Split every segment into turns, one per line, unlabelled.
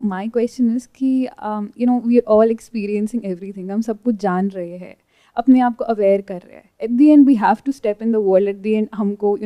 My question is कि we are all experiencing everything. हम सब कुछ जान रहे हैं, अपने आप को aware कर रहे हैं. At the end we have to step in the world. At the end हमको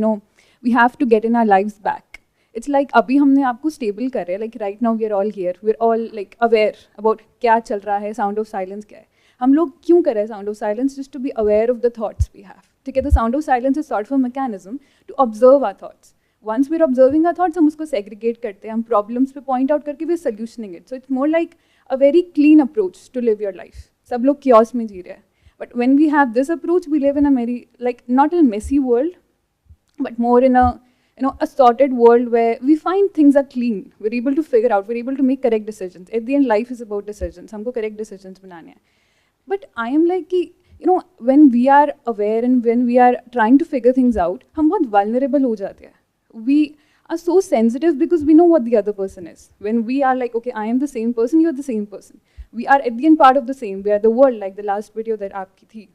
we have to get in our lives back. It's like अभी हमने आपको stable कर रहे हैं. Like right now we are all here. We're all like aware about क्या चल रहा है, sound of silence क्या है. हम लोग क्यों कर रहे हैं sound of silence? Just to be aware of the thoughts we have. ठीक है, the sound of silence is sort of a mechanism to observe our thoughts. Once we're observing our thoughts, हम उसको segregate करते हैं, हम problems पे point out करके we're solutioning it. So it's more like a very clean approach to live your life. सब लोग chaos में जी रहे हैं. But when we have this approach, we live in a very, like, not in a messy world, but more in a, a sorted world where we find things are clean. We're able to figure out, we're able to make correct decisions. At the end, life is about decisions. हमको correct decisions बनाने हैं. But I am like कि, when we are aware and when we are trying to figure things out, हम बहुत vulnerable हो जाते हैं. We are so sensitive because we know what the other person is. When we are like, okay, I am the same person, you're the same person. We are at the end part of the same. We are the world, like the last video that aapki thi.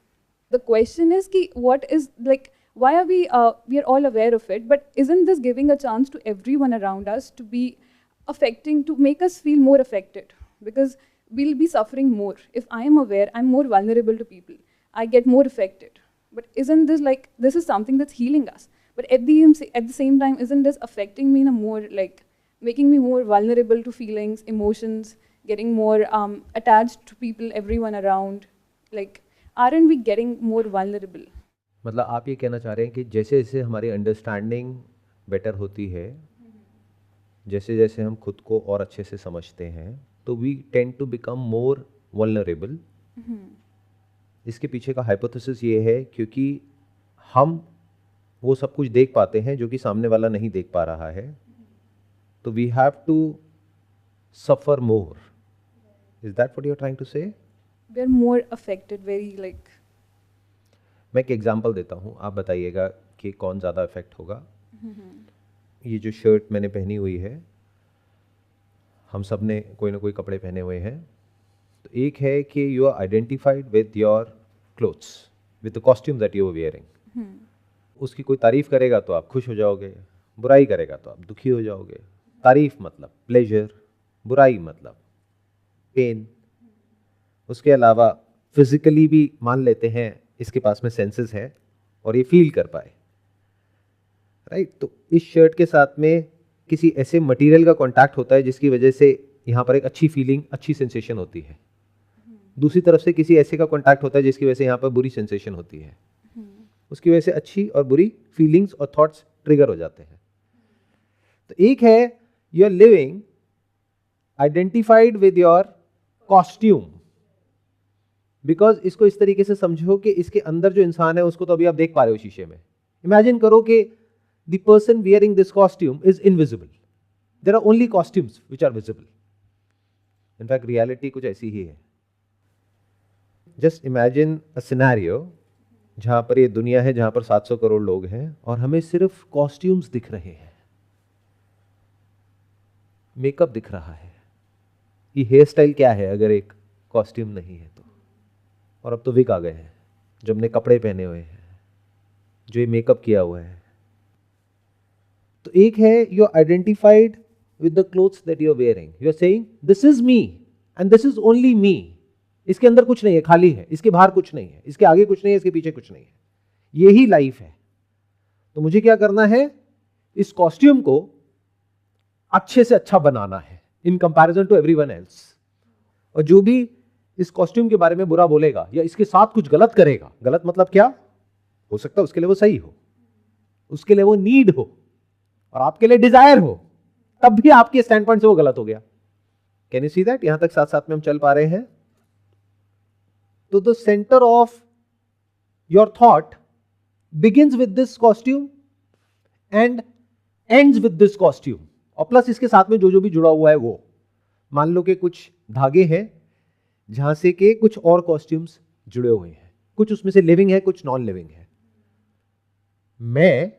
The question is ki, what is like, why are we are all aware of it, but isn't this giving a chance to everyone around us to be affecting, to make us feel more affected? Because we'll be suffering more. If I am aware, I'm more vulnerable to people. I get more affected. But isn't this like, this is something that's healing us? But at the same time, isn't this affecting me in a more, like, making me more vulnerable to feelings, emotions, getting more attached to people, everyone around? Like, aren't we getting more vulnerable?
मतलब आप ये कहना चाह रहे हैं कि जैसे जैसे हमारी अंडरस्टैंडिंग बेटर होती है, जैसे जैसे हम खुद को और अच्छे से समझते हैं, तो we tend to become more vulnerable. इसके पीछे का हाइपोथेसिस ये है क्योंकि हम वो सब कुछ देख पाते हैं जो कि सामने वाला नहीं देख पा रहा है, तो we have to suffer more. Is that what you are trying to say?
We are more affected, very like.
मैं एक एग्जांपल देता हूँ, आप बताइएगा कि कौन ज़्यादा इफेक्ट होगा. ये जो शर्ट मैंने पहनी हुई है, हम सब ने कोई ना कोई कपड़े पहने हुए हैं. तो एक है कि you are identified with your clothes, with the costume that you are wearing. उसकी कोई तारीफ करेगा तो आप खुश हो जाओगे, बुराई करेगा तो आप दुखी हो जाओगे. तारीफ मतलब प्लेजर, बुराई मतलब पेन. उसके अलावा फिजिकली भी मान लेते हैं इसके पास में सेंसेस है और ये फील कर पाए, राइट. तो इस शर्ट के साथ में किसी ऐसे मटेरियल का कांटेक्ट होता है जिसकी वजह से यहाँ पर एक अच्छी फीलिंग, अच्छी सेंसेशन होती है. दूसरी तरफ से किसी ऐसे का कांटेक्ट होता है जिसकी वजह से यहाँ पर बुरी सेंसेशन होती है. उसकी वजह से अच्छी और बुरी फीलिंग्स और थॉट्स ट्रिगर हो जाते हैं. तो एक है you are living identified with your costume. Because इसको इस तरीके से समझो कि इसके अंदर जो इंसान है उसको तो अभी आप देख पा रहे हो शीशे में. इमेजिन करो कि the person wearing this costume is invisible. There are only costumes which are visible. In fact reality कुछ ऐसी ही है. जस्ट इमेजिन अ सिनेरियो जहां पर ये दुनिया है, जहां पर 700 करोड़ लोग हैं और हमें सिर्फ कॉस्ट्यूम्स दिख रहे हैं, मेकअप दिख रहा है. ये हेयर स्टाइल क्या है अगर एक कॉस्ट्यूम नहीं है तो? और अब तो विग आ गए हैं जो हमने कपड़े पहने हुए हैं, जो ये मेकअप किया हुआ है. तो एक है you are identified with the clothes that you are wearing. You are saying this is me and this is only me. इसके अंदर कुछ नहीं है, खाली है. इसके बाहर कुछ नहीं है, इसके आगे कुछ नहीं है, इसके पीछे कुछ नहीं है. यही लाइफ है. तो मुझे क्या करना है? इस कॉस्ट्यूम को अच्छे से अच्छा बनाना है in comparison to everyone else. और जो भी इस कॉस्ट्यूम के बारे में बुरा बोलेगा या इसके साथ कुछ गलत करेगा, गलत मतलब क्या हो सकता है? उसके लिए वो सही हो, उसके लिए वो नीड हो और आपके लिए डिजायर हो, तब भी आपके स्टैंड पॉइंट से वो गलत हो गया. Can you see that? यहां तक साथ साथ में हम चल पा रहे हैं. तो the centre of your thought begins with this costume and ends with this costume. और प्लस इसके साथ में जो जो भी जुड़ा हुआ है वो, मान लो कि कुछ धागे हैं जहां से के कुछ और कॉस्ट्यूम्स जुड़े हुए हैं. कुछ उसमें से लिविंग है, कुछ नॉन लिविंग है. मैं,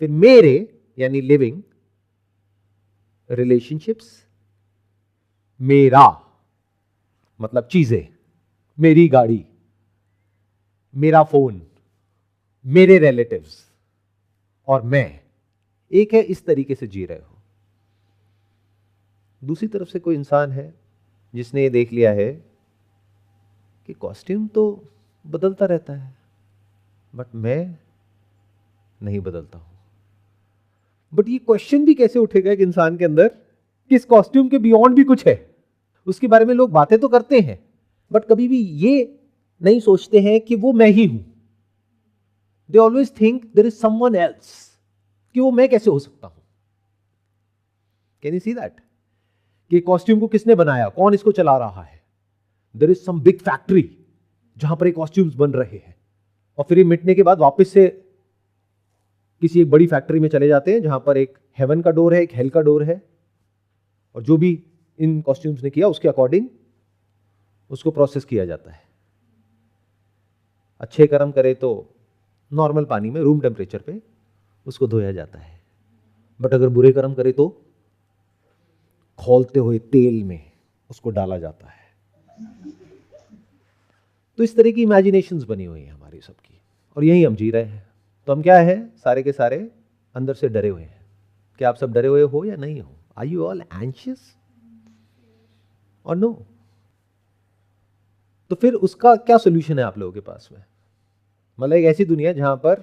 फिर मेरे यानी लिविंग रिलेशनशिप्स, मेरा मतलब चीजें, मेरी गाड़ी, मेरा फोन, मेरे रिलेटिव्स और मैं. एक है इस तरीके से जी रहे हो. दूसरी तरफ से कोई इंसान है जिसने ये देख लिया है कि कॉस्ट्यूम तो बदलता रहता है, बट मैं नहीं बदलता हूं। बट ये क्वेश्चन भी कैसे उठेगा एक इंसान के अंदर कि इस कॉस्ट्यूम के बियॉन्ड भी कुछ है। उसके बारे में लोग बातें तो करते हैं, बट कभी भी ये नहीं सोचते हैं कि वो मैं ही हूं। They always think there is someone else, कि वो मैं कैसे हो सकता हूं। Can you see that? कि कॉस्ट्यूम को किसने बनाया, कौन इसको चला रहा है? There is some big factory जहां पर ये कॉस्ट्यूम्स बन रहे हैं, और फिर ये मिटने के बाद वापस से किसी एक बड़ी फैक्ट्री में चले जाते हैं जहां पर एक हेवन का डोर है, एक हेल का डोर है, और जो भी इन कॉस्ट्यूम्स ने किया उसके अकॉर्डिंग उसको प्रोसेस किया जाता है। अच्छे कर्म करे तो नॉर्मल पानी में रूम टेम्परेचर पे उसको धोया जाता है, बट अगर बुरे कर्म करे तो खौलते हुए तेल में उसको डाला जाता है। तो इस तरह की इमेजिनेशंस बनी हुई हैं हमारी सबकी, और यही हम जी रहे हैं। तो हम क्या है, सारे के सारे अंदर से डरे हुए हैं। क्या आप सब डरे हुए हो या नहीं हो? आर यू ऑल एंशियस और नो? तो फिर उसका क्या सोल्यूशन है आप लोगों के पास में? मतलब एक ऐसी दुनिया जहां पर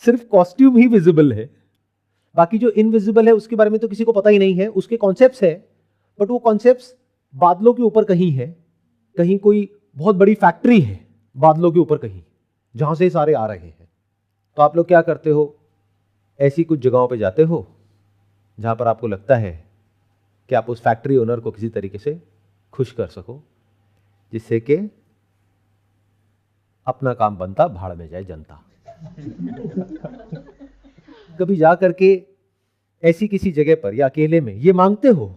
सिर्फ कॉस्ट्यूम ही विजिबल है, बाकी जो इनविजिबल है उसके बारे में तो किसी को पता ही नहीं है। उसके कॉन्सेप्ट्स है, बट वो कॉन्सेप्ट्स बादलों के ऊपर कहीं है, कहीं कोई बहुत बड़ी फैक्ट्री है बादलों के ऊपर कहीं, जहां से सारे आ रहे हैं। तो आप लोग क्या करते हो? ऐसी कुछ जगहों पे जाते हो जहां पर आपको लगता है कि आप उस फैक्ट्री ओनर को किसी तरीके से खुश कर सको, जिससे कि अपना काम बनता, भाड़ में जाए जनता। कभी जा करके ऐसी किसी जगह पर या अकेले में ये मांगते हो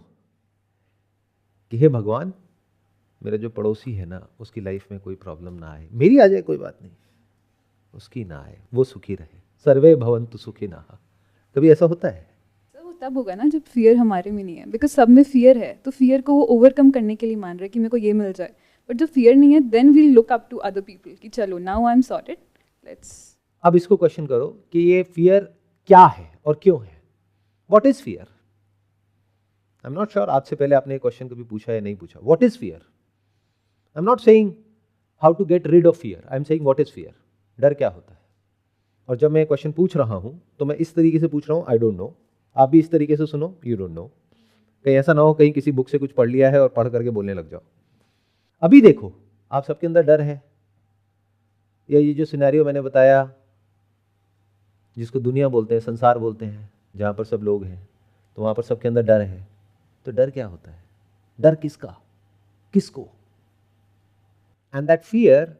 कि हे भगवान, मेरा जो पड़ोसी है ना, उसकी लाइफ में कोई प्रॉब्लम ना आए, मेरी आ जाए कोई बात नहीं, उसकी ना आए, वो सुखी रहे, सर्वे भवन्तु सुखिनः। कभी ऐसा होता है?
वो तब होगा ना जब फियर हमारे में नहीं है, बिकॉज सब में फियर है, तो फियर को वो ओवरकम करने के लिए मान रहे हैं कि मेरे को ये मिल जाए। बट जब फियर नहीं है, then we'll look up to other people कि चलो now I am sorted, let's.
अब इसको क्वेश्चन करो कि ये फियर क्या है और क्यों है? What is fear? I am not sure आज से पहले आपने ये क्वेश्चन कभी पूछा या नहीं पूछा। What is fear? I am not saying how to get rid of fear, I am saying what is fear. डर क्या होता है? और जब मैं क्वेश्चन पूछ रहा हूं तो मैं इस तरीके से पूछ रहा हूं, आई डोंट नो। आप भी इस तरीके से सुनो, यू डोंट नो। कहीं ऐसा ना हो कहीं किसी बुक से कुछ पढ़ लिया है और पढ़ करके बोलने लग जाओ। अभी देखो, आप सबके अंदर डर है, या ये जो सिनेरियो मैंने बताया जिसको दुनिया बोलते हैं, संसार बोलते हैं, जहां पर सब लोग हैं, तो वहां पर सबके अंदर डर है। तो डर क्या होता है? डर किसका, किसको? And that fear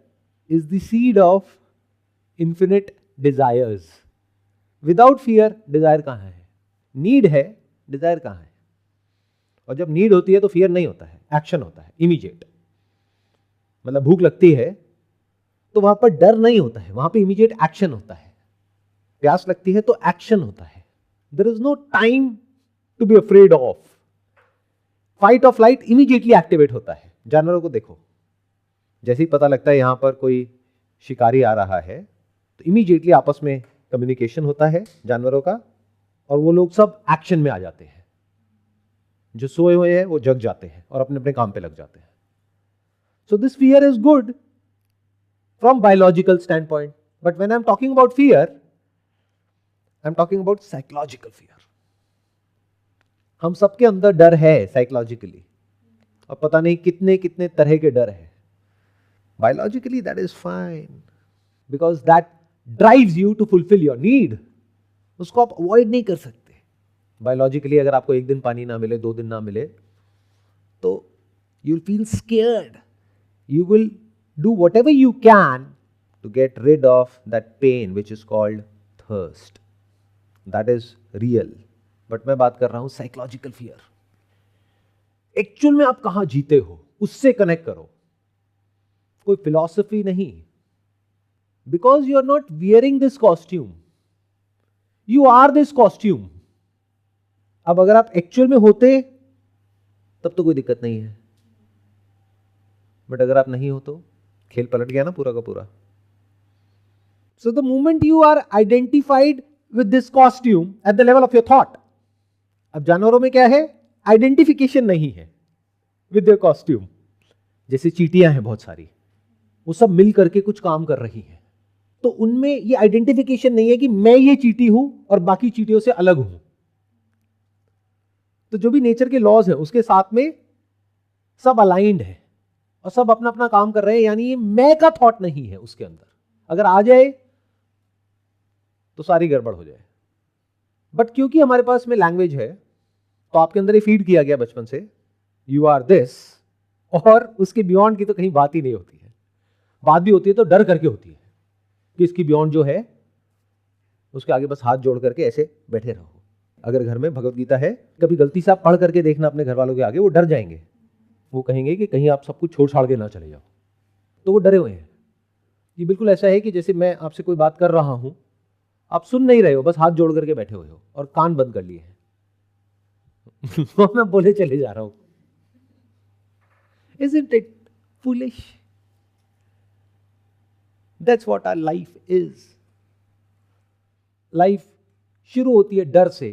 is the seed of infinite desires. Without fear desire कहां है? नीड है, डिजायर कहां है? और जब नीड होती है तो फियर नहीं होता है, एक्शन होता है इमीडिएट। मतलब भूख लगती है तो वहां पर डर नहीं होता है, वहां पर इमीडिएट एक्शन होता है। प्यास लगती है तो एक्शन होता है। There is no time to be afraid of. Fight और फ्लाइट इमीडिएटली एक्टिवेट होता है। जानवरों को देखो, जैसे ही पता लगता है यहां पर कोई शिकारी आ रहा है तो इमीडिएटली आपस में कम्युनिकेशन होता है जानवरों का, और वो लोग सब एक्शन में आ जाते हैं। जो सोए हुए हैं वो जग जाते हैं और अपने अपने काम पे लग जाते हैं। So this fear is good from biological stand point, but when I am talking about fear, I am talking about psychological fear. हम सबके अंदर डर है साइकोलॉजिकली, और पता नहीं कितने कितने तरह के डर है। Biologically that is fine, because that drives you to fulfil your need. उसको आप अवॉइड नहीं कर सकते। बायोलॉजिकली अगर आपको एक दिन पानी ना मिले, 2 दिन ना मिले, तो you will feel scared. You will do whatever you can to get rid of that pain which is called thirst. That is real. But मैं बात कर रहा हूं साइकोलॉजिकल फियर। एक्चुअल में आप कहां जीते हो उससे कनेक्ट करो, कोई फिलॉसफी नहीं। Because you are not wearing this costume, you are this costume. अब अगर आप एक्चुअल में होते तब तो कोई दिक्कत नहीं है, बट अगर आप नहीं हो तो खेल पलट गया ना पूरा का पूरा। So the moment you are identified with this costume at the level of your thought. अब जानवरों में क्या है? आइडेंटिफिकेशन नहीं है विद योर कॉस्ट्यूम। जैसे चींटियां हैं बहुत सारी, वो सब मिल करके कुछ काम कर रही हैं, तो उनमें ये आइडेंटिफिकेशन नहीं है कि मैं ये चींटी हूं और बाकी चींटियों से अलग हूं। तो जो भी नेचर के लॉज हैं उसके साथ में सब अलाइंड है और सब अपना अपना काम कर रहे हैं, यानी ये मैं का थॉट नहीं है उसके अंदर। अगर आ जाए तो सारी गड़बड़ हो जाए। बट क्योंकि हमारे पास में लैंग्वेज है, तो आपके अंदर ये फीड किया गया बचपन से, यू आर दिस, और उसके बियॉन्ड की तो कहीं बात ही नहीं होती है। बात भी होती है तो डर करके होती है कि इसकी बियॉन्ड जो है उसके आगे बस हाथ जोड़ करके ऐसे बैठे रहो। अगर घर में भगवत गीता है, कभी गलती से आप पढ़ करके देखना अपने घर वालों के आगे, वो डर जाएंगे, वो कहेंगे कि कहीं आप सब कुछ छोड़ छाड़ के ना चले जाओ, तो वो डरे हुए हैं। ये बिल्कुल ऐसा है कि जैसे मैं आपसे कोई बात कर रहा हूं, आप सुन नहीं रहे हो, बस हाथ जोड़ करके बैठे हुए हो और कान बंद कर लिए हैं मैं बोले चले जा रहा हूं। Isn't it foolish? That's what our life is. Life शुरू होती है डर से,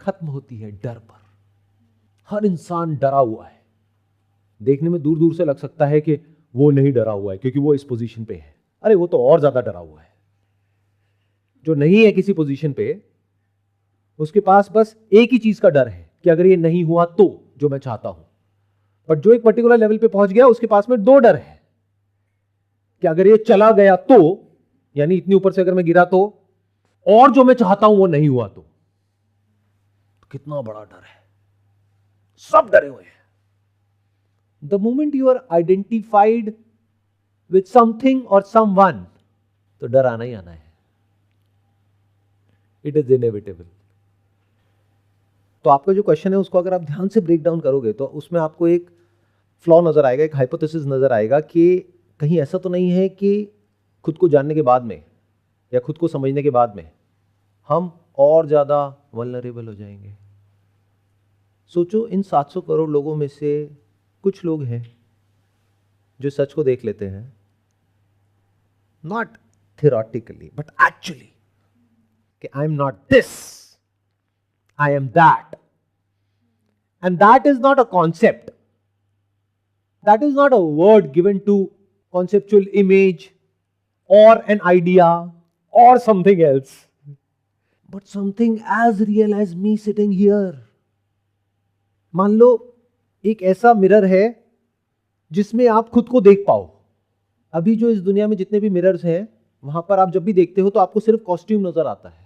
खत्म होती है डर पर। हर इंसान डरा हुआ है। देखने में दूर दूर से लग सकता है कि वो नहीं डरा हुआ है क्योंकि वो इस पोजीशन पे है। अरे वो तो और ज्यादा डरा हुआ है। जो नहीं है किसी पोजीशन पे, उसके पास बस एक ही चीज का डर है कि अगर ये नहीं हुआ तो जो मैं चाहता हूं। बट जो एक पर्टिकुलर लेवल पे पहुंच गया, उसके पास में दो डर है कि अगर ये चला गया तो, यानी इतनी ऊपर से अगर मैं गिरा तो, और जो मैं चाहता हूं वो नहीं हुआ तो कितना बड़ा डर है। सब डरे हुए हैं। The moment you are identified with something और समवन, तो डर आना ही आना है। It is inevitable. तो आपका जो क्वेश्चन है उसको अगर आप ध्यान से ब्रेक डाउन करोगे तो उसमें आपको एक फ्लॉ नजर आएगा, एक हाइपोथेसिस नजर आएगा कि कहीं ऐसा तो नहीं है कि खुद को जानने के बाद में या खुद को समझने के बाद में हम और ज्यादा वल्नरेबल हो जाएंगे। सोचो, इन 700 करोड़ लोगों में से कुछ लोग हैं जो सच को देख लेते हैं, नॉट थियोरेटिकली बट एक्चुअली, कि आई am not this, I am that. And that is not a concept. That is not a word given to conceptual image or an idea or something else, but something as real as me sitting here. मान लो एक ऐसा mirror है जिसमें आप खुद को देख पाओ। अभी जो इस दुनिया में जितने भी मिरर्स हैं, वहां पर आप जब भी देखते हो तो आपको सिर्फ कॉस्ट्यूम नजर आता है,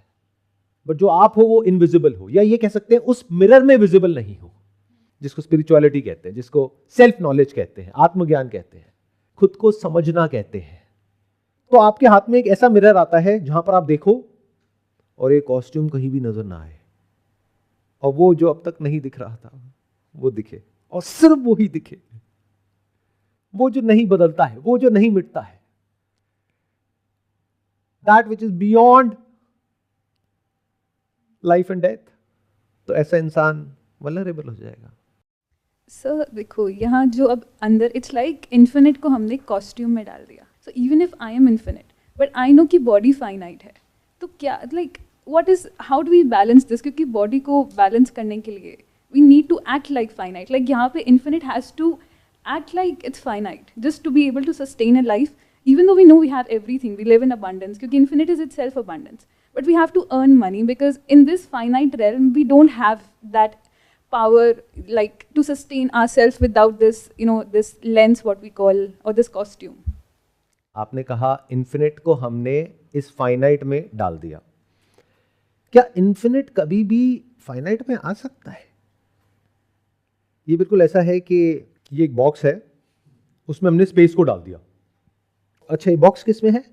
बट जो आप हो वो इनविजिबल हो, या ये कह सकते हैं उस मिरर में विजिबल नहीं हो, जिसको स्पिरिचुअलिटी कहते हैं, जिसको सेल्फ नॉलेज कहते हैं, आत्मज्ञान कहते हैं, खुद को समझना कहते हैं। तो आपके हाथ में एक ऐसा मिरर आता है जहां पर आप देखो और एक कॉस्ट्यूम कहीं भी नजर ना आए, और वो जो अब तक नहीं दिख रहा था वो दिखे, और सिर्फ वो ही दिखे, वो जो नहीं बदलता है, वो जो नहीं मिटता है, that which is beyond life and death. तो ऐसा इंसान वल्नरेबल हो जाएगा।
सर देखो, यहाँ जो अब अंदर इट्स लाइक इन्फिनिट को हमने कॉस्ट्यूम में डाल दिया। So even if I am infinite but I know कि बॉडी फाइनाइट है, तो क्या like what is, how do we balance this? क्योंकि बॉडी को बैलेंस करने के लिए we need to act like finite. Like यहाँ पे infinite has to act like it's finite just to be able to sustain a life, even though we know we have everything, we live in abundance, because infinite is itself abundance, but we have to earn money because in this finite realm we don't have that power like to sustain ourselves without this, you know, this lens what we call, or this costume.
आपने कहा infinite को हमने इस finite में डाल दिया। क्या infinite कभी भी फाइनाइट में आ सकता है? ये बिल्कुल ऐसा है कि ये एक बॉक्स है, उसमें हमने स्पेस को डाल दिया। अच्छा, ये बॉक्स किस में है?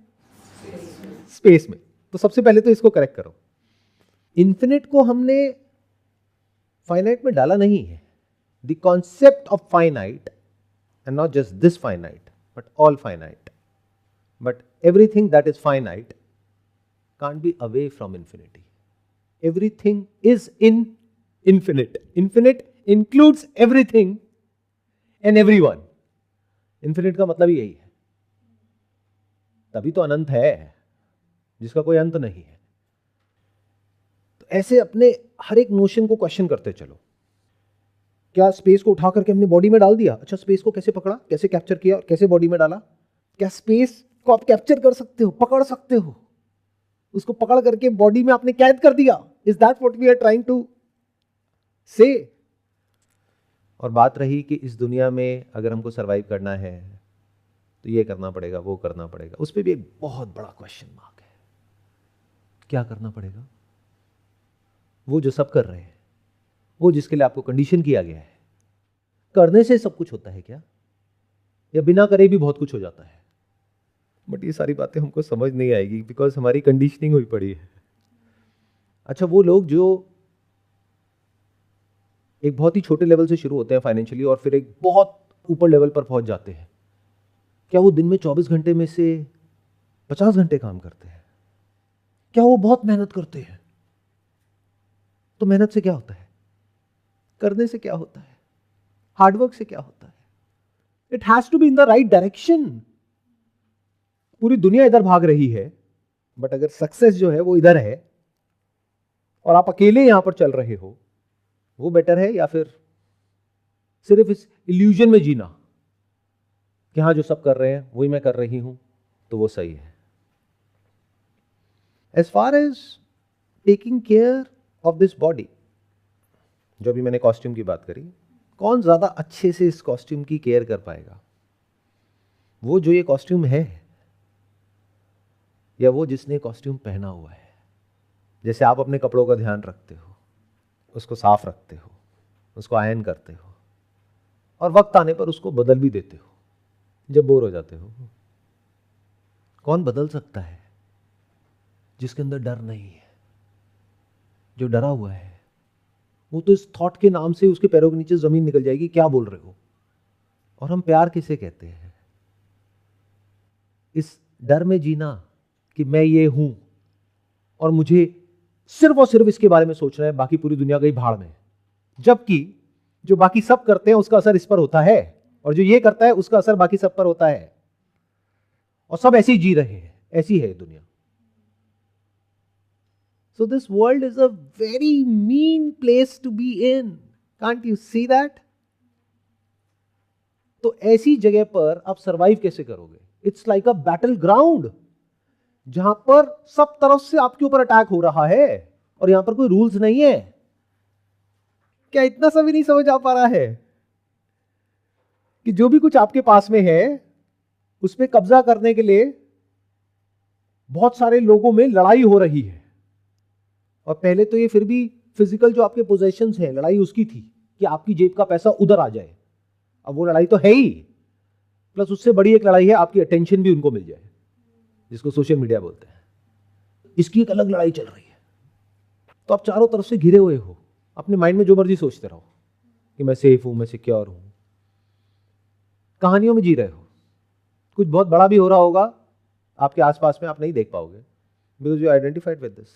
स्पेस में। तो सबसे पहले तो इसको करेक्ट करो। इन्फिनिट को हमने फाइनाइट में डाला नहीं है। The concept of finite, and not just this finite but all finite, but everything that is finite can't be away from infinity. Everything is in infinite. Infinite includes everything and everyone. Infinite का मतलब ही यही है, तभी तो अनंत है जिसका कोई अंत नहीं है। तो ऐसे अपने हर एक नोशन को क्वेश्चन करते चलो क्या स्पेस को उठा करके हमने बॉडी में डाल दिया? अच्छा, स्पेस को कैसे पकड़ा, कैसे कैप्चर किया और कैसे बॉडी में डाला? क्या स्पेस को आप कैप्चर कर सकते हो, पकड़ सकते हो? उसको पकड़ करके बॉडी में आपने कैद कर दिया। Is that what we are trying to say? और बात रही कि इस दुनिया में अगर हमको सरवाइव करना है तो ये करना पड़ेगा, वो करना पड़ेगा, उस पर भी एक बहुत बड़ा क्वेश्चन मार्क है। क्या करना पड़ेगा? वो जो सब कर रहे हैं, वो जिसके लिए आपको कंडीशन किया गया है, करने से सब कुछ होता है क्या, या बिना करे भी बहुत कुछ हो जाता है? बट ये सारी बातें हमको समझ नहीं आएगी बिकॉज हमारी कंडीशनिंग हुई पड़ी है। अच्छा, वो लोग जो एक बहुत ही छोटे लेवल से शुरू होते हैं फाइनेंशियली और फिर एक बहुत ऊपर लेवल पर पहुंच जाते हैं, क्या वो दिन में 24 घंटे में से 50 घंटे काम करते हैं? क्या वो बहुत मेहनत करते हैं? तो मेहनत से क्या होता है? करने से क्या होता है? हार्डवर्क से क्या होता है? It has to be in the right direction. पूरी दुनिया इधर भाग रही है, बट अगर सक्सेस जो है वो इधर है और आप अकेले यहां पर चल रहे हो, वो बेटर है या फिर सिर्फ इस इल्यूजन में जीना कि हाँ जो सब कर रहे हैं वही मैं कर रही हूं तो वो सही है? As far as taking care of this body, जो भी मैंने कॉस्ट्यूम की बात करी, कौन ज्यादा अच्छे से इस कॉस्ट्यूम की केयर कर पाएगा? वो जो ये कॉस्ट्यूम है या वो जिसने कॉस्ट्यूम पहना हुआ है? जैसे आप अपने कपड़ों का ध्यान रखते हो, उसको साफ रखते हो, उसको आयरन करते हो और वक्त आने पर उसको बदल भी देते हो जब बोर हो जाते हो। कौन बदल सकता है जिसके अंदर डर नहीं है? जो डरा हुआ है वो तो इस थॉट के नाम से उसके पैरों के नीचे जमीन निकल जाएगी, क्या बोल रहे हो? और हम प्यार किसे कहते हैं? इस डर में जीना कि मैं ये हूं और मुझे सिर्फ और सिर्फ इसके बारे में सोचना है, बाकी पूरी दुनिया गई भाड़ में। जबकि जो बाकी सब करते हैं उसका असर इस पर होता है, और जो ये करता है उसका असर बाकी सब पर होता है, और सब ऐसे ही जी रहे हैं। ऐसी है दुनिया। So this world is a very mean place to be in. Can't you see that? तो ऐसी जगह पर आप सरवाइव कैसे करोगे? It's like a battle ground, जहां पर सब तरफ से आपके ऊपर अटैक हो रहा है और यहां पर कोई रूल्स नहीं है। क्या इतना सा भी नहीं समझ आ पा रहा है कि जो भी कुछ आपके पास में है उस पर कब्जा करने के लिए बहुत सारे लोगों में लड़ाई हो रही है? और पहले तो ये फिर भी फिजिकल जो आपके पोजेशंस हैं, लड़ाई उसकी थी कि आपकी जेब का पैसा उधर आ जाए। अब वो लड़ाई तो है ही, प्लस उससे बड़ी एक लड़ाई है आपकी अटेंशन भी उनको मिल जाए, जिसको सोशल मीडिया बोलते हैं। इसकी एक अलग लड़ाई चल रही है। तो आप चारों तरफ से घिरे हुए हो, अपने माइंड में जो मर्जी सोचते रहो कि मैं सेफ हूं, मैं सिक्योर हूं, कहानियों में जी रहे हो। कुछ बहुत बड़ा भी हो रहा होगा आपके आसपास में, आप नहीं देख पाओगे because you identified with this.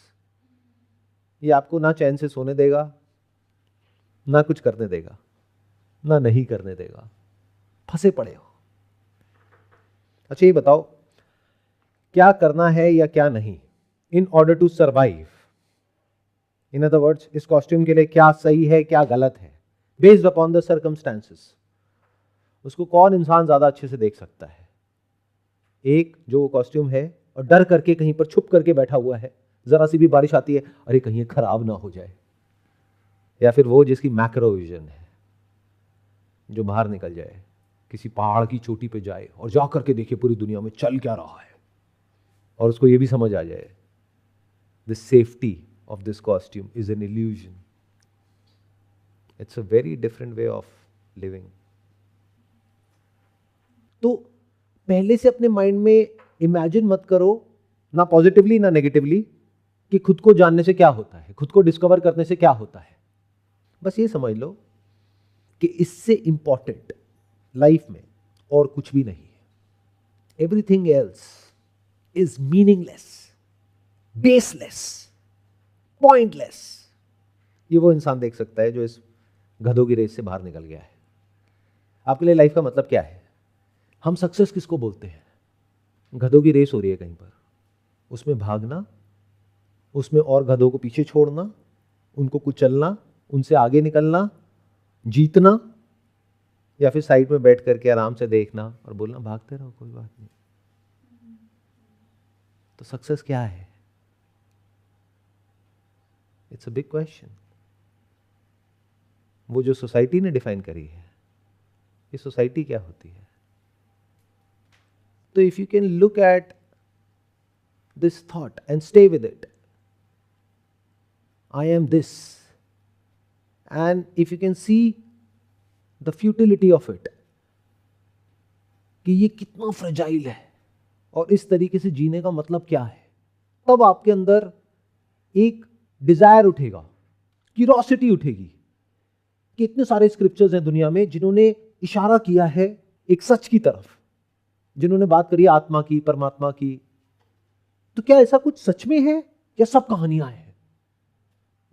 ये आपको ना चैन से सोने देगा, ना कुछ करने देगा, ना नहीं करने देगा, फंसे पड़े हो। अच्छा, ये बताओ क्या करना है या क्या नहीं in order to survive? In other words, इस कॉस्ट्यूम के लिए क्या सही है, क्या गलत है, बेस्ड अपॉन द सर्कमस्टेंसेस। उसको कौन इंसान ज्यादा अच्छे से देख सकता है? एक जो वो कॉस्ट्यूम है और डर करके कहीं पर छुप करके बैठा हुआ है, जरा सी भी बारिश आती है, अरे कहीं ये खराब ना हो जाए, या फिर वो जिसकी मैक्रो विजन है, जो बाहर निकल जाए, किसी पहाड़ की चोटी पे जाए और जा करके देखे पूरी दुनिया में चल क्या रहा है, और उसको ये भी समझ आ जाए the safety of this costume is an illusion. It's a very different way of living. तो पहले से अपने माइंड में इमेजिन मत करो, ना पॉजिटिवली ना नेगेटिवली, कि खुद को जानने से क्या होता है, खुद को डिस्कवर करने से क्या होता है। बस ये समझ लो कि इससे इंपॉर्टेंट लाइफ में और कुछ भी नहीं है। Everything else is meaningless, baseless, pointless. ये वो इंसान देख सकता है जो इस गधों की रेस से बाहर निकल गया है। आपके लिए लाइफ का मतलब क्या है? हम सक्सेस किसको बोलते हैं? गधों की रेस हो रही है कहीं पर, उसमें भागना, उसमें और गधों को पीछे छोड़ना, उनको कुचलना, उनसे आगे निकलना, जीतना या फिर साइड में बैठ करके आराम से देखना और बोलना भागते रहो कोई बात नहीं। तो सक्सेस क्या है? It's a big question. वो जो सोसाइटी ने डिफाइन करी है, ये सोसाइटी क्या होती है? तो if you can look at this thought and stay with it, I am this, and if you can see the futility of it, कि ये कितना फ्रेजाइल है और इस तरीके से जीने का मतलब क्या है, तब आपके अंदर एक डिजायर उठेगा, क्यूरोसिटी उठेगी कि इतने सारे स्क्रिप्चर्स हैं दुनिया में जिन्होंने इशारा किया है एक सच की तरफ, जिन्होंने बात करी आत्मा की, परमात्मा की। तो क्या ऐसा कुछ सच में है या सब कहानियां हैं?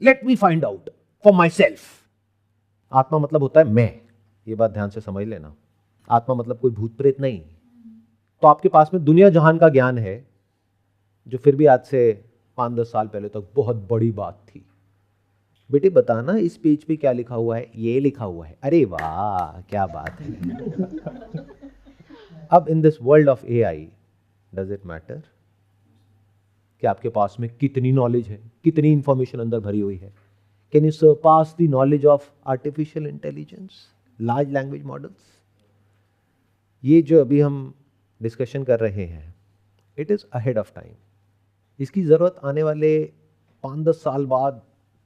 Let me find out for my self. आत्मा मतलब होता है मैं, ये बात ध्यान से समझ लेना। आत्मा मतलब कोई भूत प्रेत नहीं। तो आपके पास में दुनिया जहान का ज्ञान है, जो फिर भी आज से 5-10 साल पहले तक बहुत बड़ी बात थी। बेटे बताना इस पेज पे क्या लिखा हुआ है? ये लिखा हुआ है। अरे वाह क्या बात है। अब in this world of AI, does it matter कि आपके पास में कितनी नॉलेज है, कितनी इंफॉर्मेशन अंदर भरी हुई है? Can you surpass the knowledge of artificial intelligence, large language models? ये जो अभी हम डिस्कशन कर रहे हैं, it is ahead of time. इसकी जरूरत आने वाले 5-10 साल बाद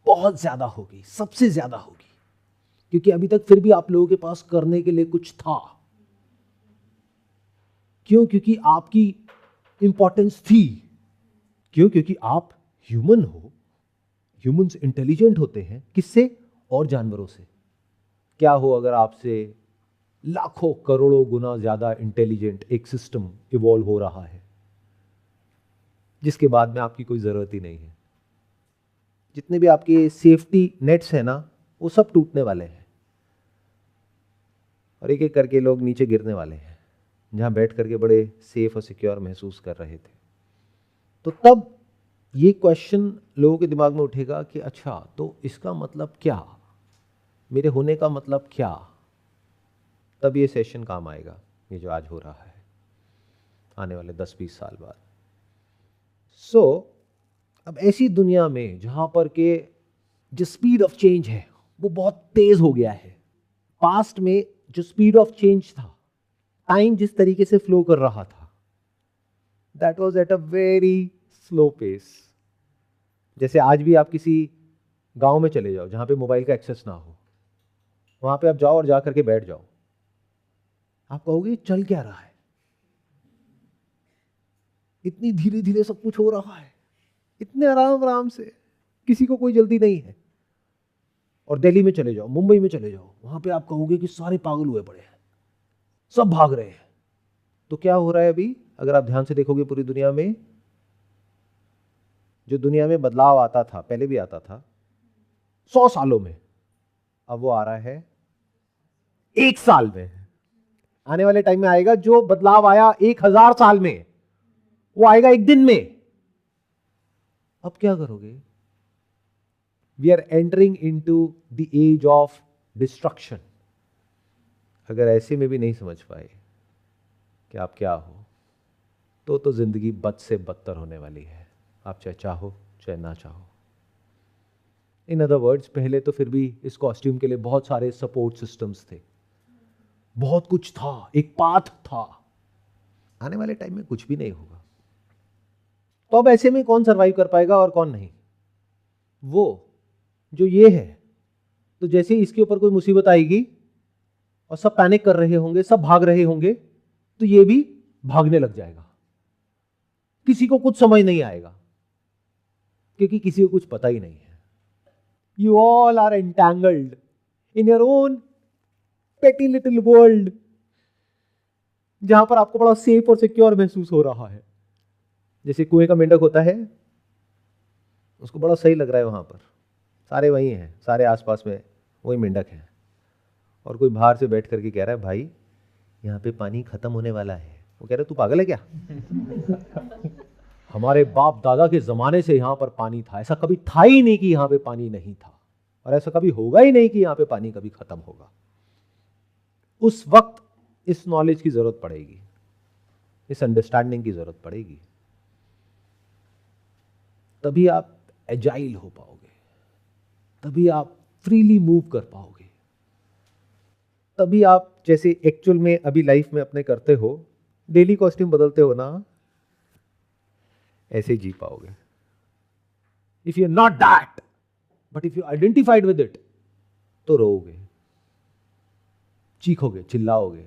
बहुत ज्यादा होगी, सबसे ज्यादा होगी, क्योंकि अभी तक फिर भी आप लोगों के पास करने के लिए कुछ था। क्यों? क्योंकि आपकी इंपॉर्टेंस थी। क्यों? क्योंकि आप ह्यूमन हो। ह्यूमंस इंटेलिजेंट होते हैं किससे? और जानवरों से। क्या हो अगर आपसे लाखों करोड़ों गुना ज्यादा इंटेलिजेंट एक सिस्टम इवॉल्व हो रहा है, जिसके बाद में आपकी कोई जरूरत ही नहीं है। जितने भी आपके सेफ्टी नेट्स हैं ना, वो सब टूटने वाले हैं और एक एक करके लोग नीचे गिरने वाले हैं, जहां बैठ करके बड़े सेफ और सिक्योर महसूस कर रहे थे। तो तब ये क्वेश्चन लोगों के दिमाग में उठेगा कि अच्छा, तो इसका मतलब क्या, मेरे होने का मतलब क्या? तब ये सेशन काम आएगा, ये जो आज हो रहा है, आने वाले 10-20 साल बाद। अब ऐसी दुनिया में जहां पर के जो स्पीड ऑफ चेंज है वो बहुत तेज हो गया है। पास्ट में जो स्पीड ऑफ चेंज था, टाइम जिस तरीके से फ्लो कर रहा था, that was at a very slow pace. जैसे आज भी आप किसी गांव में चले जाओ जहां पे मोबाइल का एक्सेस ना हो, वहां पे आप जाओ और जा करके बैठ जाओ, आप कहोगे चल क्या रहा है, इतनी धीरे धीरे सब कुछ हो रहा है, इतने आराम आराम से, किसी को कोई जल्दी नहीं है। और दिल्ली में चले जाओ, मुंबई में चले जाओ, वहां पे आप कहोगे कि सारे पागल हुए पड़े हैं, सब भाग रहे हैं। तो क्या हो रहा है अभी? अगर आप ध्यान से देखोगे पूरी दुनिया में, जो दुनिया में बदलाव आता था, पहले भी आता था 100 सालों में, अब वो आ रहा है 1 साल में। आने वाले टाइम में आएगा जो बदलाव आया 1000 साल में, वो आएगा 1 दिन में। अब क्या करोगे? We are entering into the age of destruction. अगर ऐसे में भी नहीं समझ पाए कि आप क्या हो, तो जिंदगी बद से बदतर होने वाली है, आप चाहे चाहो चाहे ना चाहो। इन अदर वर्ड्स, पहले तो फिर भी इस कॉस्ट्यूम के लिए बहुत सारे सपोर्ट सिस्टम्स थे, बहुत कुछ था, एक पाथ था। आने वाले टाइम में कुछ भी नहीं होगा। तो अब ऐसे में कौन सरवाइव कर पाएगा और कौन नहीं? वो जो ये है, तो जैसे इसके ऊपर कोई मुसीबत आएगी और सब पैनिक कर रहे होंगे, सब भाग रहे होंगे, तो ये भी भागने लग जाएगा। किसी को कुछ समझ नहीं आएगा, क्योंकि किसी को कुछ पता ही नहीं है। You all are entangled in your own petty little world, जहां पर आपको बड़ा सेफ और सिक्योर महसूस हो रहा है। जैसे कुएं का मेंढक होता है, उसको बड़ा सही लग रहा है, वहां पर सारे वही हैं, सारे आसपास में वही मेंढक हैं, और कोई बाहर से बैठ करके कह रहा है भाई यहाँ पे पानी खत्म होने वाला है। वो कह रहा है तू पागल है क्या? हमारे बाप दादा के जमाने से यहाँ पर पानी था, ऐसा कभी था ही नहीं कि यहाँ पे पानी नहीं था। और ऐसा कभी होगा ही नहीं कि यहाँ पे पानी कभी खत्म होगा। उस वक्त इस नॉलेज की जरूरत पड़ेगी, इस अंडरस्टैंडिंग की जरूरत पड़ेगी, तभी आप एजाइल हो पाओगे, तभी आप फ्रीली मूव कर पाओगे, तभी आप जैसे एक्चुअल में अभी लाइफ में अपने करते हो, डेली कॉस्ट्यूम बदलते हो ना, ऐसे जी पाओगे। If you are not that, but if you identified with it, तो रोओगे, चीखोगे, चिल्लाओगे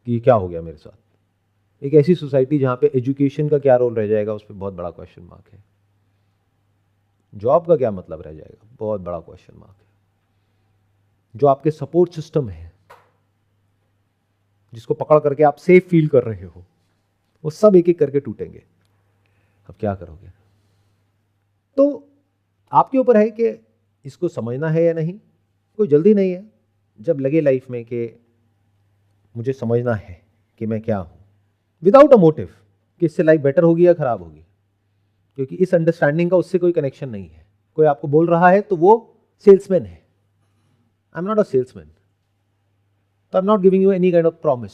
कि ये क्या हो गया मेरे साथ। एक ऐसी सोसाइटी जहां पे एजुकेशन का क्या रोल रह जाएगा, उस पर बहुत बड़ा क्वेश्चन मार्क है। जॉब का क्या मतलब रह जाएगा, बहुत बड़ा क्वेश्चन मार्क है। जो आपके सपोर्ट सिस्टम है, जिसको पकड़ करके आप सेफ फील कर रहे हो, वो सब एक एक करके टूटेंगे। अब क्या करोगे? तो आपके ऊपर है कि इसको समझना है या नहीं। कोई जल्दी नहीं है। जब लगे लाइफ में कि मुझे समझना है कि मैं क्या हूं, विदाउट अ मोटिव कि इससे लाइफ बेटर होगी या खराब होगी, क्योंकि इस अंडरस्टैंडिंग का उससे कोई कनेक्शन नहीं है। कोई आपको बोल रहा है तो वो सेल्समैन है। I am not a salesman, तो I am not giving you any kind of promise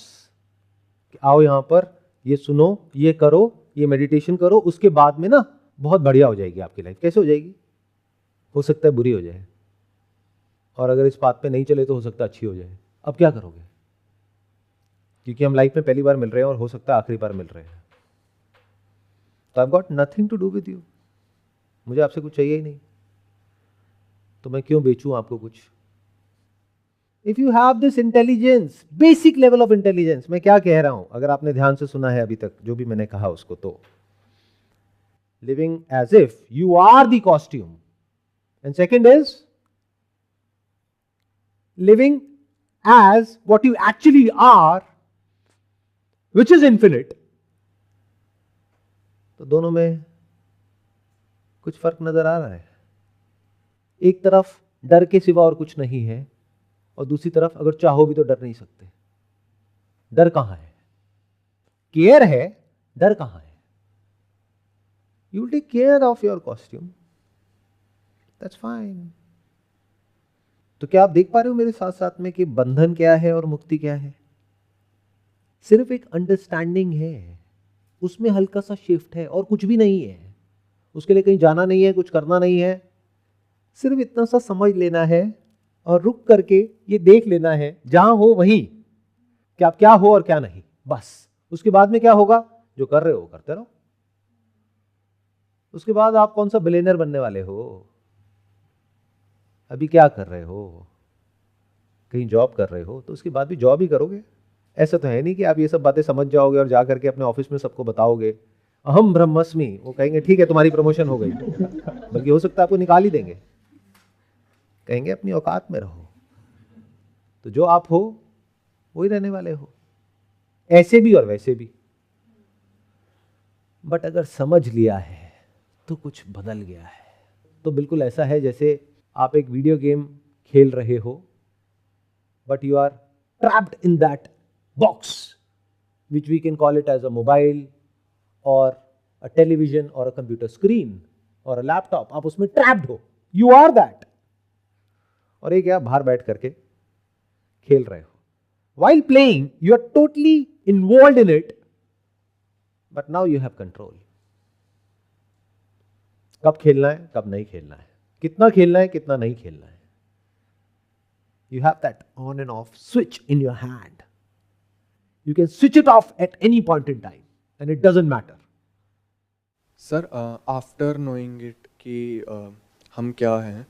कि आओ यहां पर, ये सुनो, ये करो, ये मेडिटेशन करो, उसके बाद में ना बहुत बढ़िया हो जाएगी आपकी लाइफ। कैसे हो जाएगी? हो सकता है बुरी हो जाए, और अगर इस बात पे नहीं चले तो हो सकता है अच्छी हो जाए। अब क्या करोगे? क्योंकि हम लाइफ में पहली बार मिल रहे हैं और हो सकता है आखिरी बार मिल रहे हैं। तो I got nothing to do with you. मुझे आपसे कुछ चाहिए ही नहीं, तो मैं क्यों बेचूं आपको कुछ? If you have this intelligence, basic level of intelligence, मैं क्या कह रहा हूं, अगर आपने ध्यान से सुना है अभी तक जो भी मैंने कहा उसको, तो living as if you are the costume, and second is living as what you actually are, which is infinite. तो दोनों में कुछ फर्क नजर आ रहा है। एक तरफ डर के सिवा और कुछ नहीं है, और दूसरी तरफ अगर चाहो भी तो डर नहीं सकते। डर कहां है? केयर है, डर कहां है? You will take care of your costume, that's fine. तो क्या आप देख पा रहे हो मेरे साथ साथ में कि बंधन क्या है और मुक्ति क्या है? सिर्फ एक अंडरस्टैंडिंग है, उसमें हल्का सा शिफ्ट है और कुछ भी नहीं है। उसके लिए कहीं जाना नहीं है, कुछ करना नहीं है, सिर्फ इतना सा समझ लेना है और रुक करके ये देख लेना है जहां हो वहीं कि आप क्या हो और क्या नहीं, बस। उसके बाद में क्या होगा? जो कर रहे हो करते रहो। उसके बाद आप कौन सा बिलियनर बनने वाले हो? अभी क्या कर रहे हो? कहीं जॉब कर रहे हो तो उसके बाद भी जॉब ही करोगे। ऐसा तो है नहीं कि आप ये सब बातें समझ जाओगे और जा करके अपने ऑफिस में सबको बताओगे अहम ब्रह्मस्मि, वो कहेंगे ठीक है तुम्हारी प्रमोशन हो गई, बल्कि हो सकता है आपको निकाल ही देंगे, कहेंगे अपनी औकात में रहो। तो जो आप हो वही रहने वाले हो, ऐसे भी और वैसे भी। बट अगर समझ लिया है तो कुछ बदल गया है। तो बिल्कुल ऐसा है जैसे आप एक वीडियो गेम खेल रहे हो, but you are trapped in that box which we can call it as a mobile और अ टेलीविजन और अ कंप्यूटर स्क्रीन और अ लैपटॉप। आप उसमें ट्रैप्ड हो, यू आर दैट। और एक आप बाहर बैठ करके खेल रहे हो। While playing, you are totally involved in it, but now you have control. कब खेलना है, कब नहीं खेलना है, कितना खेलना है, कितना नहीं खेलना है। You have that on and off switch in your hand. You can switch it off at any point in time, and it doesn't matter.
Sir, after knowing it कि हम क्या हैं,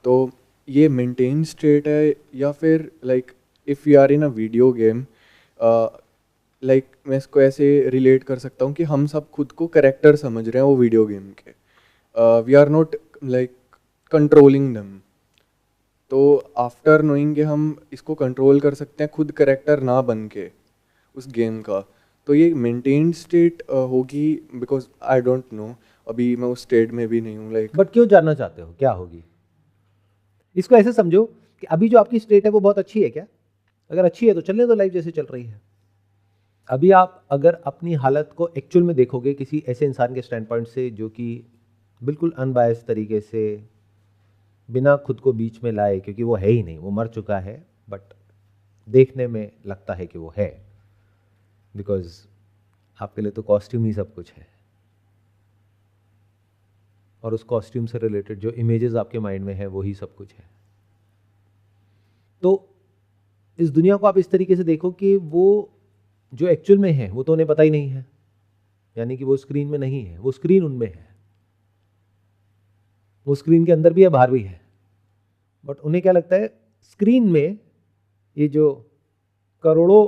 तो ये मेंटेन स्टेट है या फिर like if you are in a video game, like मैं इसको ऐसे रिलेट कर सकता हूँ कि हम सब खुद को करेक्टर समझ रहे हैं वो वीडियो गेम के, we are not like controlling them. तो आफ्टर नोइंग के हम इसको कंट्रोल कर सकते हैं खुद करेक्टर ना बन के उस गेम का। तो ये मेंटेन स्टेट होगी, बिकॉज आई डोंट नो, अभी मैं उस स्टेट में भी नहीं हूँ लाइक।
बट क्यों जानना चाहते हो क्या होगी? इसको ऐसे समझो कि अभी जो आपकी स्टेट है वो बहुत अच्छी है क्या? अगर अच्छी है तो चलने दो लाइफ जैसे चल रही है। अभी आप अगर अपनी हालत को एक्चुअल में देखोगे किसी ऐसे इंसान के स्टैंड पॉइंट से जो कि बिल्कुल अनबायस्ड तरीके से बिना खुद को बीच में लाए, क्योंकि वो है ही नहीं, वो मर चुका है, बट देखने में लगता है कि वो है, बिकॉज आपके लिए तो कॉस्ट्यूम ही सब कुछ है, और उस कॉस्ट्यूम से रिलेटेड जो इमेजेस आपके माइंड में है वही सब कुछ है। तो इस दुनिया को आप इस तरीके से देखो कि वो जो एक्चुअल में है वो तो उन्हें पता ही नहीं है, यानी कि वो स्क्रीन में नहीं है, वो स्क्रीन उनमें है, वो स्क्रीन के अंदर भी है, बाहर भी है, बट उन्हें क्या लगता है स्क्रीन में ये जो करोड़ों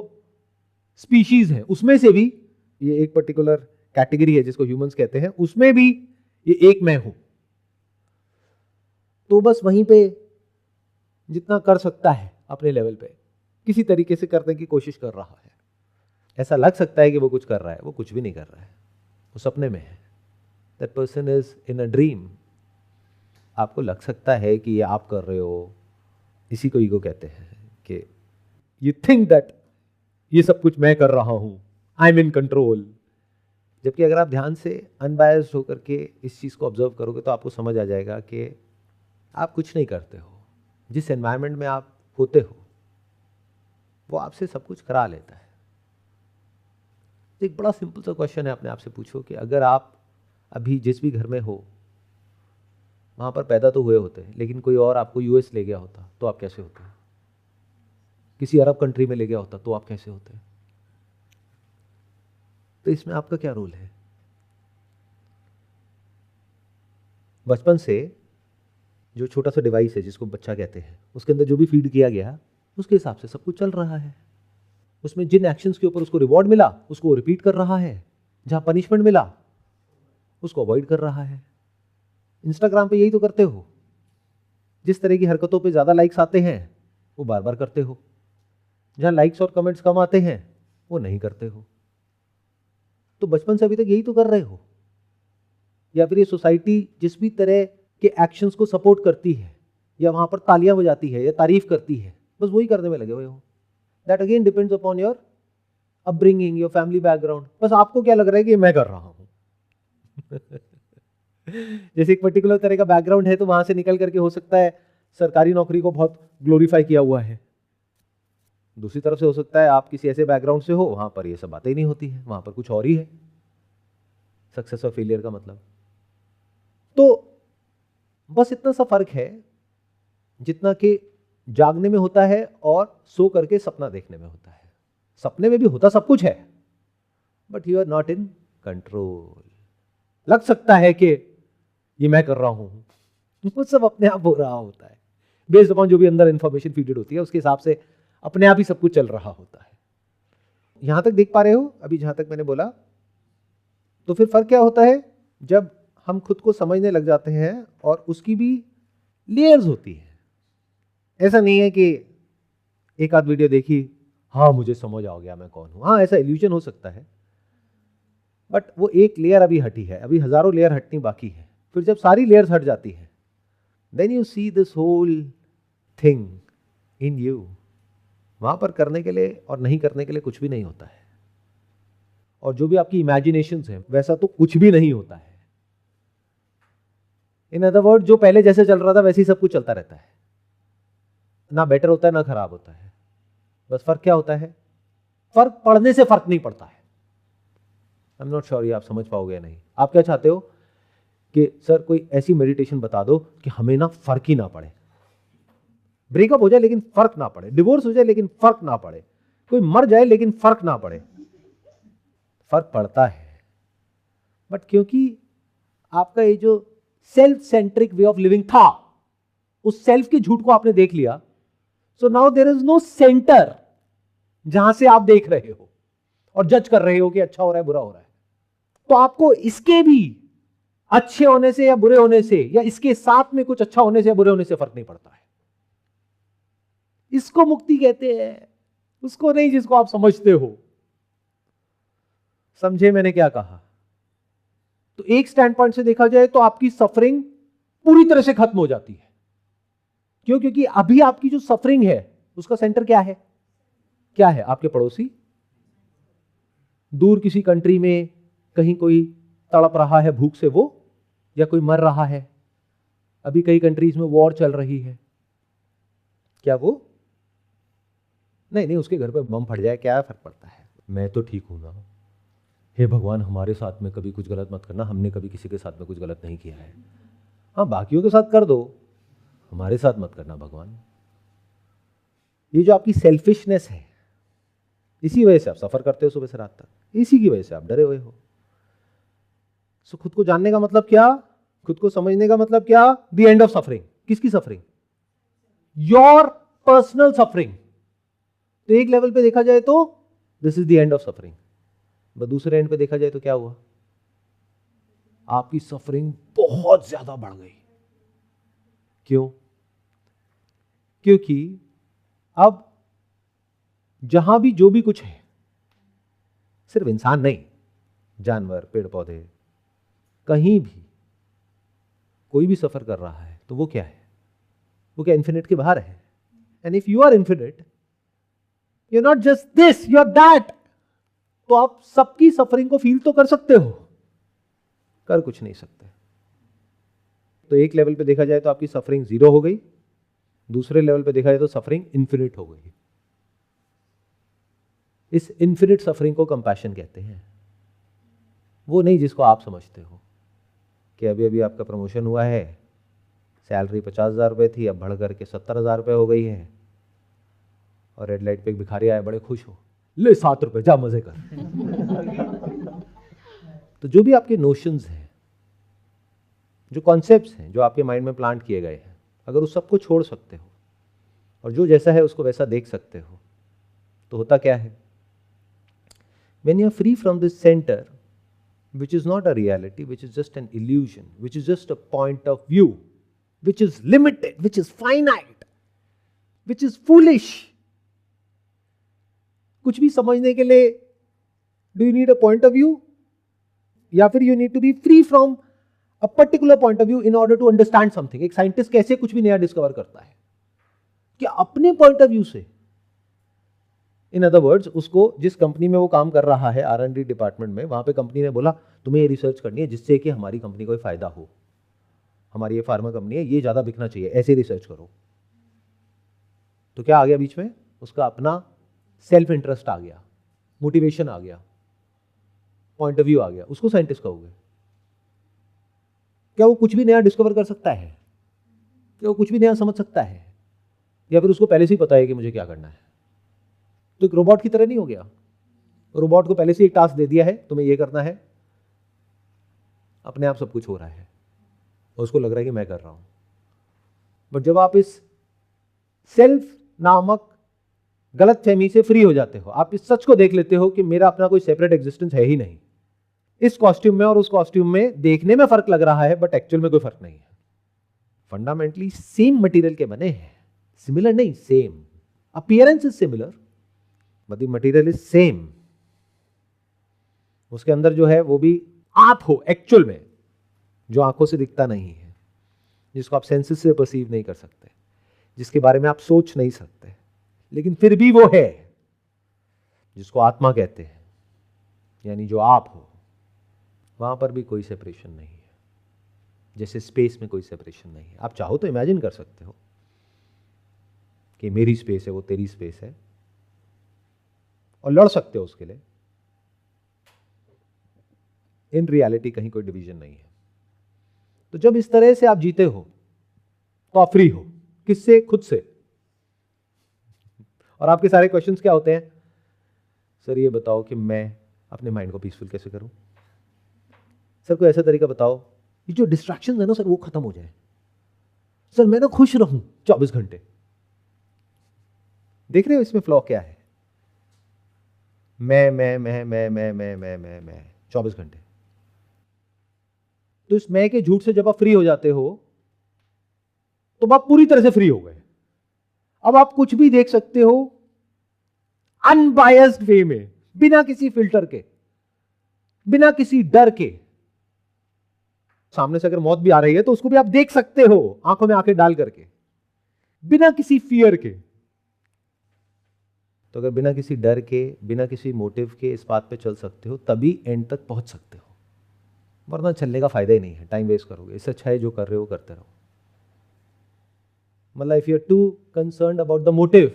स्पीशीज है उसमें से भी ये एक पर्टिकुलर कैटेगरी है जिसको ह्यूमंस कहते हैं, उसमें भी ये एक मैं हूं। तो बस वहीं पे जितना कर सकता है अपने लेवल पे किसी तरीके से करने की कोशिश कर रहा है। ऐसा लग सकता है कि वो कुछ कर रहा है, वो कुछ भी नहीं कर रहा है, वो सपने में है। That person is in a dream. आपको लग सकता है कि ये आप कर रहे हो, इसी को ईगो कहते हैं, कि यू थिंक दैट ये सब कुछ मैं कर रहा हूं, आई एम इन कंट्रोल। जबकि अगर आप ध्यान से अनबायस्ड होकर के इस चीज़ को ऑब्जर्व करोगे तो आपको समझ आ जाएगा कि आप कुछ नहीं करते हो। जिस एनवायरनमेंट में आप होते हो वो आपसे सब कुछ करा लेता है। एक बड़ा सिंपल सा क्वेश्चन है, अपने आप से पूछो कि अगर आप अभी जिस भी घर में हो वहाँ पर पैदा तो हुए होते हैं, लेकिन कोई और आपको यूएस ले गया होता तो आप कैसे होते? किसी अरब कंट्री में ले गया होता तो आप कैसे होते? तो इसमें आपका क्या रोल है? बचपन से जो छोटा सा डिवाइस है जिसको बच्चा कहते हैं, उसके अंदर जो भी फीड किया गया उसके हिसाब से सब कुछ चल रहा है। उसमें जिन एक्शंस के ऊपर उसको रिवॉर्ड मिला उसको वो रिपीट कर रहा है, जहां पनिशमेंट मिला उसको अवॉइड कर रहा है। इंस्टाग्राम पे यही तो करते हो, जिस तरह की हरकतों पे ज्यादा लाइक्स आते हैं वो बार बार करते हो, जहां लाइक्स और कमेंट्स कम आते हैं वो नहीं करते हो। तो बचपन से अभी तक यही तो कर रहे हो। या फिर ये सोसाइटी जिस भी तरह के एक्शंस को सपोर्ट करती है या वहां पर तालियां बजाती है या तारीफ करती है, बस वही करने में लगे हुए हो। That again depends upon your upbringing, your family background. बस आपको क्या लग रहा है कि मैं कर रहा हूं जैसे एक पर्टिकुलर तरह का बैकग्राउंड है तो वहां से निकल करके हो सकता है सरकारी नौकरी को बहुत ग्लोरीफाई किया हुआ है। दूसरी तरफ से हो सकता है आप किसी ऐसे बैकग्राउंड से हो वहां पर ये सब बातें ही नहीं होती है, वहां पर कुछ और ही है सक्सेस और फेलियर का मतलब। तो बस इतना सा फर्क है जितना कि जागने में होता है और सो करके सपना देखने में होता है। सपने में भी होता सब कुछ है but you are not in control. लग सकता है कि ये मैं कर रहा हूं, वो सब अपने आप हो रहा होता है, बेस्ड अपॉन जो भी अंदर इंफॉर्मेशन फीडेड होती है उसके हिसाब से अपने आप ही सब कुछ चल रहा होता है। यहां तक देख पा रहे हो अभी जहां तक मैंने बोला? तो फिर फर्क क्या होता है जब हम खुद को समझने लग जाते हैं और उसकी भी लेयर्स होती है। ऐसा नहीं है कि एक आध वीडियो देखी, हाँ मुझे समझ आ गया मैं कौन हूं। हाँ ऐसा इल्यूजन हो सकता है बट वो एक लेयर अभी हटी है, अभी हजारों लेयर हटनी बाकी है। फिर जब सारी लेयर्स हट जाती है then you see this whole thing in you. वहां पर करने के लिए और नहीं करने के लिए कुछ भी नहीं होता है, और जो भी आपकी इमेजिनेशंस हैं वैसा तो कुछ भी नहीं होता है। इन अदर वर्ड जो पहले जैसे चल रहा था वैसे ही सब कुछ चलता रहता है, ना बेटर होता है ना खराब होता है। बस फर्क क्या होता है? फर्क पड़ने से फर्क नहीं पड़ता है। आई एम नॉट श्योर ये आप समझ पाओगे या नहीं। आप क्या चाहते हो कि सर कोई ऐसी मेडिटेशन बता दो कि हमें ना फर्क ही ना पड़े, ब्रेकअप हो जाए लेकिन फर्क ना पड़े, डिवोर्स हो जाए लेकिन फर्क ना पड़े, कोई मर जाए लेकिन फर्क ना पड़े। फर्क पड़ता है बट क्योंकि आपका ये जो self centric way of living था, उस सेल्फ के झूठ को आपने देख लिया, so now there is no centre जहां से आप देख रहे हो और जज कर रहे हो कि अच्छा हो रहा है बुरा हो रहा है। तो आपको इसके भी अच्छे होने से या बुरे होने से या इसके साथ में कुछ अच्छा होने से या बुरे होने से फर्क नहीं पड़ता है। इसको मुक्ति कहते हैं, उसको नहीं जिसको आप समझते हो। समझे मैंने क्या कहा? तो एक स्टैंड पॉइंट से देखा जाए तो आपकी सफरिंग पूरी तरह से खत्म हो जाती है। क्यों? क्योंकि अभी आपकी जो सफरिंग है उसका सेंटर क्या है? क्या है? आपके पड़ोसी, दूर किसी कंट्री में कहीं कोई तड़प रहा है भूख से वो, या कोई मर रहा है, अभी कई कंट्रीज में वॉर चल रही है, क्या वो नहीं उसके घर पे बम फट जाए क्या फर्क पड़ता है, मैं तो ठीक हूं ना, हे भगवान हमारे साथ में कभी कुछ गलत मत करना, हमने कभी किसी के साथ में कुछ गलत नहीं किया है। हाँ बाकियों के साथ कर दो, हमारे साथ मत करना भगवान। ये जो आपकी सेल्फिशनेस है, इसी वजह से आप सफर करते हो सुबह से रात तक, इसी की वजह से आप डरे हुए हो। सो खुद को जानने का मतलब क्या, खुद को समझने का मतलब क्या, द एंड ऑफ सफरिंग। किसकी सफरिंग? Your personal suffering. तो एक लेवल पे देखा जाए तो this is the end of suffering, but दूसरे एंड पे देखा जाए तो क्या हुआ, आपकी सफरिंग बहुत ज्यादा बढ़ गई। क्यों? क्योंकि अब जहां भी जो भी कुछ है, सिर्फ इंसान नहीं, जानवर, पेड़ पौधे, कहीं भी कोई भी सफर कर रहा है तो वो क्या है, वो क्या इन्फिनिट के बाहर है। And if you are infinite, you are not just this, you are that. तो आप सबकी सफरिंग को फील तो कर सकते हो, कर कुछ नहीं सकते। तो एक लेवल पे देखा जाए तो आपकी सफरिंग जीरो हो गई, दूसरे लेवल पे देखा जाए तो सफरिंग इन्फिनिट हो गई। इस इन्फिनिट सफरिंग को कंपैशन कहते हैं, वो नहीं जिसको आप समझते हो कि अभी अभी आपका प्रमोशन हुआ है, सैलरी 50,000 रुपये थी, अब बढ़ करके 70,000 रुपये हो गई है, और रेड लाइट पे एक भिखारी आया, बड़े खुश हो, ले 7 रुपये जा मजे कर। तो जो भी आपके नोशंस हैं, जो कॉन्सेप्ट्स हैं, जो आपके माइंड में प्लांट किए गए हैं, अगर उस सबको छोड़ सकते हो और जो जैसा है उसको वैसा देख सकते हो, तो होता क्या है, when you are free from this center, which is not a reality, which is just an illusion, which is just a point of view, which is limited, which is finite, which is foolish. कुछ भी समझने के लिए do you need a point of view, या फिर you need to be free from a particular point of view in order to understand something. एक scientist कैसे कुछ भी नया डिस्कवर करता है, कि अपने पॉइंट ऑफ व्यू से। इन अदर वर्ड्स, उसको जिस कंपनी में वो काम कर रहा है, R&D डिपार्टमेंट में, वहां पे कंपनी ने बोला तुम्हें ये रिसर्च करनी है जिससे कि हमारी कंपनी को फायदा हो, हमारी ये फार्मा कंपनी है, ये ज्यादा बिकना चाहिए, ऐसे रिसर्च करो। तो क्या आ गया बीच में, उसका अपना सेल्फ इंटरेस्ट आ गया, मोटिवेशन आ गया, पॉइंट ऑफ व्यू आ गया, उसको साइंटिस्ट कहोगे? क्या वो कुछ भी नया डिस्कवर कर सकता है? क्या वो कुछ भी नया समझ सकता है? या फिर उसको पहले से ही पता है कि मुझे क्या करना है? तो एक रोबोट की तरह नहीं हो गया? रोबोट को पहले से एक टास्क दे दिया है, तुम्हें ये करना है, अपने आप सब कुछ हो रहा है और उसको लग रहा है कि मैं कर रहा हूं। बट जब आप इस सेल्फ नामक गलत फहमी से फ्री हो जाते हो, आप इस सच को देख लेते हो कि मेरा अपना कोई सेपरेट एग्जिस्टेंस है ही नहीं, इस कॉस्ट्यूम में और उस कॉस्ट्यूम में देखने में फर्क लग रहा है बट एक्चुअल में कोई फर्क नहीं है, फंडामेंटली सेम मटेरियल के बने हैं, सिमिलर नहीं, same, appearance is similar but the material is same. उसके अंदर जो है वो भी आप हो एक्चुअल में, जो आंखों से दिखता नहीं है, जिसको आप सेंसेस से परसीव नहीं कर सकते, जिसके बारे में आप सोच नहीं सकते, लेकिन फिर भी वो है, जिसको आत्मा कहते हैं, यानी जो आप हो। वहां पर भी कोई सेपरेशन नहीं है, जैसे स्पेस में कोई सेपरेशन नहीं है। आप चाहो तो इमेजिन कर सकते हो कि मेरी स्पेस है, वो तेरी स्पेस है, और लड़ सकते हो उसके लिए। इन रियलिटी कहीं कोई डिवीजन नहीं है। तो जब इस तरह से आप जीते हो तो आप फ्री हो। किससे? खुद से। और आपके सारे क्वेश्चंस क्या होते हैं? सर ये बताओ कि मैं अपने माइंड को पीसफुल कैसे करूं, सर कोई ऐसा तरीका बताओ, ये जो डिस्ट्रैक्शंस है ना सर वो खत्म हो जाए, सर मैं ना खुश रहूं 24 घंटे। देख रहे हो इसमें फ्लॉ क्या है? मैं 24 घंटे। तो इस मैं के झूठ से जब आप फ्री हो जाते हो तो आप पूरी तरह से फ्री हो गए। अब आप कुछ भी देख सकते हो अनबायस्ड वे में, बिना किसी फिल्टर के, बिना किसी डर के। सामने से अगर मौत भी आ रही है तो उसको भी आप देख सकते हो आंखों में आंखें डाल करके, बिना किसी फियर के। तो अगर बिना किसी डर के, बिना किसी मोटिव के इस बात पे चल सकते हो, तभी एंड तक पहुंच सकते हो, वरना चलने का फायदा ही नहीं है, टाइम वेस्ट करोगे। इससे अच्छा है जो कर रहे हो करते रहो। मतलब if you are too concerned about the motive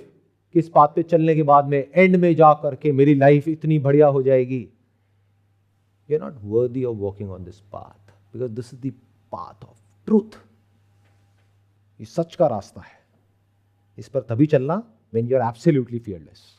कि इस पाथ पे चलने के बाद में एंड में जा करके मेरी लाइफ इतनी बढ़िया हो जाएगी, you are not worthy of walking on this path, because this is the path of truth. ये सच का रास्ता है, इस पर तभी चलना when you are absolutely fearless.